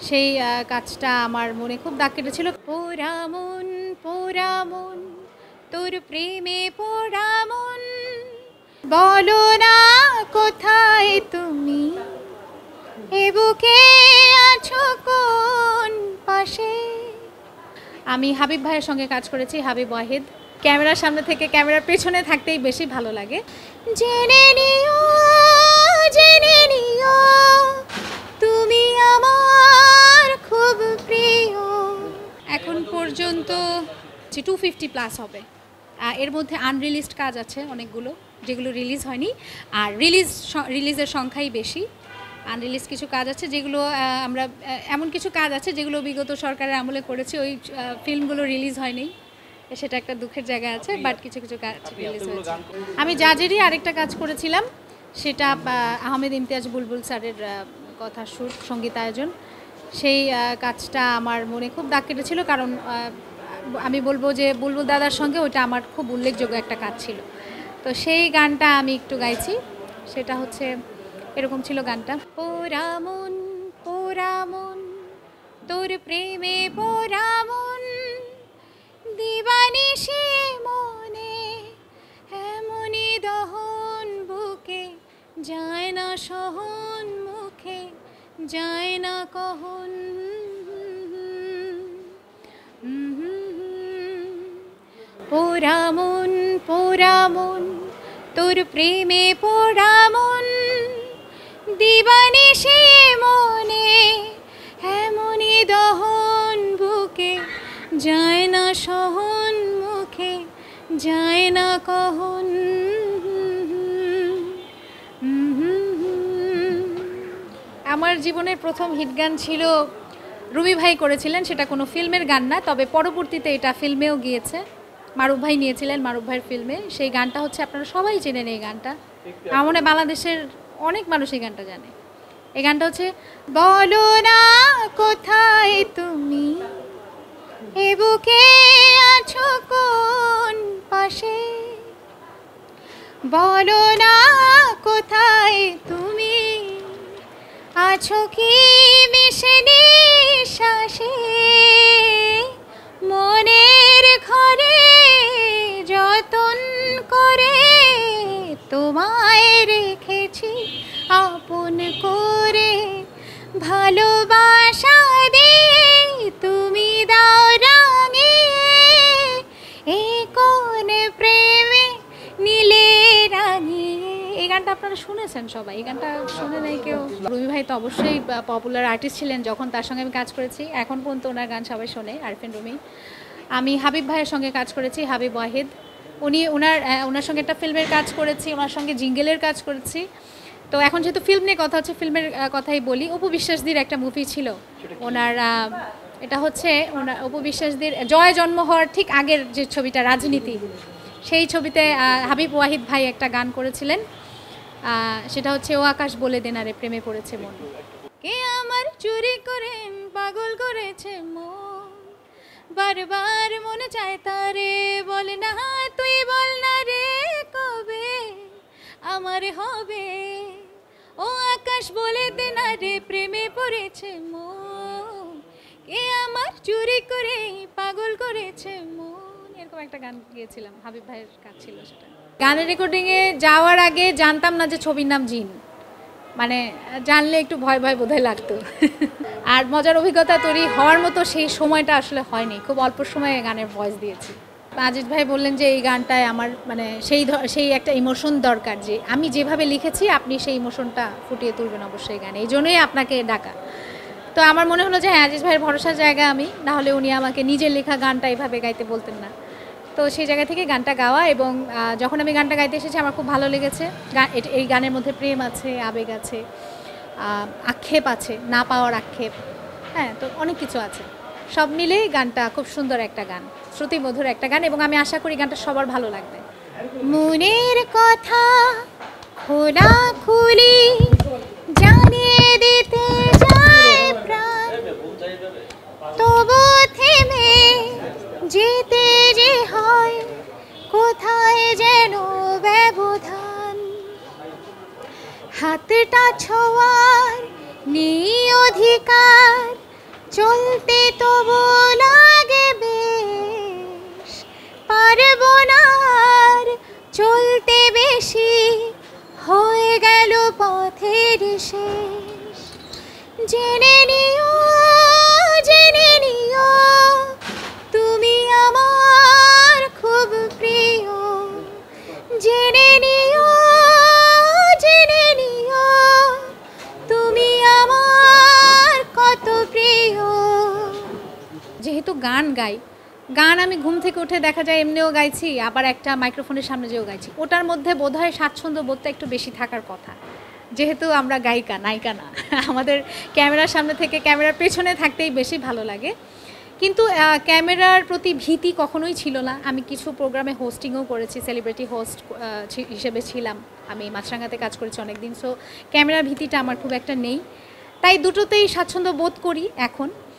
সেই কাজটা আমার মনে খুব দাগ কেটেছিল। পোড়া মন তোর প্রেমে পোড়া মন, বলো না কোথায় তুমি, এ বুকে আছো কোন পাশে। আমি হাবিব ভাইয়ের সঙ্গে কাজ করেছি, হাবিব ওয়াহিদ। ক্যামেরার সামনে থেকে ক্যামেরার পেছনে থাকতেই বেশি ভালো লাগে। জেনে নিও তুমি আমার খুব প্রিয়। এখন পর্যন্ত 250+ হবে। এর মধ্যে আনরিলিজড কাজ আছে অনেকগুলো, যেগুলো রিলিজ হয়নি। আর রিলিজের সংখ্যাই বেশি। আনরিলিজ কিছু কাজ আছে যেগুলো আমরা এমন কিছু কাজ আছে যেগুলো বিগত সরকারের আমলে করেছি, ওই ফিল্মগুলো রিলিজ হয়নি, সেটা একটা দুঃখের জায়গা আছে। বাট কিছু কাজ রিলিজ হয়েছে। আমি জাজেরই আরেকটা কাজ করেছিলাম, সেটা আহমেদ ইমতিয়াজ বুলবুল স্যারের কথা সুর সঙ্গীতায়োজন। সেই কাজটা আমার মনে খুব দাগ কেটেছিল, কারণ আমি বলবো যে বুলবুল দাদার সঙ্গে ওইটা আমার খুব উল্লেখযোগ্য একটা কাজ ছিল। তো সেই গানটা আমি একটু গাইছি, সেটা হচ্ছে এরকম ছিল গানটা। পোড়া মন তোর প্রেমে পোড়া মন, দিবানিশি মনে এমনি দহন, বুকে যায় না সহন, মুখে যায় না কহন। পোড়া মন তোর প্রেমে পোড়া মন, দিবানিশি মনে এমনি দহন, বুকে যায় না সহন, মুখে যায় না কহন। আমার জীবনের প্রথম হিট গান ছিল রুমি ভাই করেছিলেন, সেটা কোনো ফিল্মের গান না, তবে পরবর্তীতে এটা ফিল্মেও গিয়েছে। মারুফ ভাই নিয়েছিলেন মারুফ ভাইয়ের ফিল্মে। সেই গানটা হচ্ছে, আপনারা সবাই চেনেন এই গানটা, আমার মনে হয় বাংলাদেশের অনেক মানুষ এই গানটা জানে। এই গানটা হচ্ছে, বলো না কোথায় তুমি, এ বুকে আছো কোন পাশে, বলো না কোথায় তুমি, আছো কি মিশে নিঃশ্বাসে, মনের ঘরে যতন করে তোমায় রেখেছি আপন করে, ভালোবাসা দিয়ে তুমি দাও রাঙিয়ে, এই কোন প্রেমে নীলে রাঙিয়ে। এই গানটা আপনারা শুনেছেন সবাই, এই গানটা শুনে নাই কেউ? রুমি ভাই তো অবশ্যই পপুলার আর্টিস্ট ছিলেন যখন তার সঙ্গে আমি কাজ করেছি, এখন পর্যন্ত ওনার গান সবাই শোনে, আরফিন রুমি। আমি হাবিব ভাইয়ের সঙ্গে কাজ করেছি, হাবিব ওয়াহিদ। ওনার সঙ্গে একটা ফিল্মের কাজ করেছি, ওনার সঙ্গে জিঙ্গেলের কাজ করেছি। তো এখন যেহেতু ফিল্ম নিয়ে কথা হচ্ছে, ফিল্মের কথাই বলি। অপু বিশ্বাসদির একটা মুভি ছিল ওনার, এটা হচ্ছে ওনার অপু বিশ্বাসদির জয় জন্ম হওয়ার ঠিক আগের যে ছবিটা রাজনীতি, সেই ছবিতে হাবিব ওয়াহিদ ভাই একটা গান করেছিলেন, সেটা হচ্ছে ও আকাশ বলে দে না রে প্রেমে পড়েছে মন, কে আমার চুরি করে পাগল করেছে মন, বারবার মনে চায় তারে, বলে না তুই বল না রে কবে আমার হবে, ও আকাশ বলে দে না রে প্রেমে পড়েছে মন, কে আমার চুরি করে পাগল করেছে মন। এরকম একটা গান গিয়েছিলাম, হাবিব ভাইয়ের কাজ ছিল সেটা। গানের রেকর্ডিংয়ে যাওয়ার আগে জানতাম না যে ছবির নাম জিন, মানে জানলে একটু ভয় বোধহয় লাগতো। আর মজার অভিজ্ঞতা তৈরি হওয়ার মতো সেই সময়টা আসলে হয়নি, খুব অল্প সময়ে গানের ভয়েস দিয়েছি। আজিজ ভাই বললেন যে এই গানটায় আমার মানে সেই একটা ইমোশন দরকার, যে আমি যেভাবে লিখেছি আপনি সেই ইমোশনটা ফুটিয়ে তুলবেন অবশ্যই গানে, এই জন্যই আপনাকে ডাকা। তো আমার মনে হলো যে হ্যাঁ, আজিজ ভাইয়ের ভরসার জায়গা আমি, নাহলে উনি আমাকে নিজের লেখা গানটা এইভাবে গাইতে বলতেন না। তো সেই জায়গা থেকে গানটা গাওয়া, এবং যখন আমি গানটা গাইতে এসেছি আমার খুব ভালো লেগেছে। এই গানের মধ্যে প্রেম আছে, আবেগ আছে, আক্ষেপ আছে, না পাওয়ার আক্ষেপ, হ্যাঁ, তো অনেক কিছু আছে। সব মিলেই গানটা খুব সুন্দর একটা গান, শ্রুতিমধুর একটা গান, এবং আমি আশা করি গানটা সবার ভালো লাগবে। মনের কথা খোলাখুলি জানিয়ে দিতে যায় প্রাণ, তবু থেমে যেতে যে হয় কোথায় যেন ব্যবধান, হাতটা ছোঁয়ার নেই অধিকার, জেনে নিও জেনে নিও তুমি আমার খুব প্রিয়, জেনে নিও জেনে নিও তুমি আমার কত প্রিয়। যেহেতু গান গাই, গান আমি ঘুম থেকে উঠে দেখা যায় এমনিও গাইছি, আবার একটা মাইক্রোফোনের সামনে যেও গাইছি, ওটার মধ্যে বোধহয় স্বাচ্ছন্দ্য বোধটা একটু বেশি থাকার কথা, যেহেতু আমরা গায়িকা নায়িকা না। আমাদের ক্যামেরার সামনে থেকে ক্যামেরার পেছনে থাকতেই বেশি ভালো লাগে। কিন্তু ক্যামেরার প্রতি ভীতি কখনোই ছিল না। আমি কিছু প্রোগ্রামে হোস্টিংও করেছি, সেলিব্রিটি হোস্ট হিসেবে ছিলাম আমি, মাছরাঙাতে কাজ করেছি অনেক দিন। সো ক্যামেরার ভীতিটা আমার খুব একটা নেই, তাই দুটোতেই স্বাচ্ছন্দ্য বোধ করি এখন।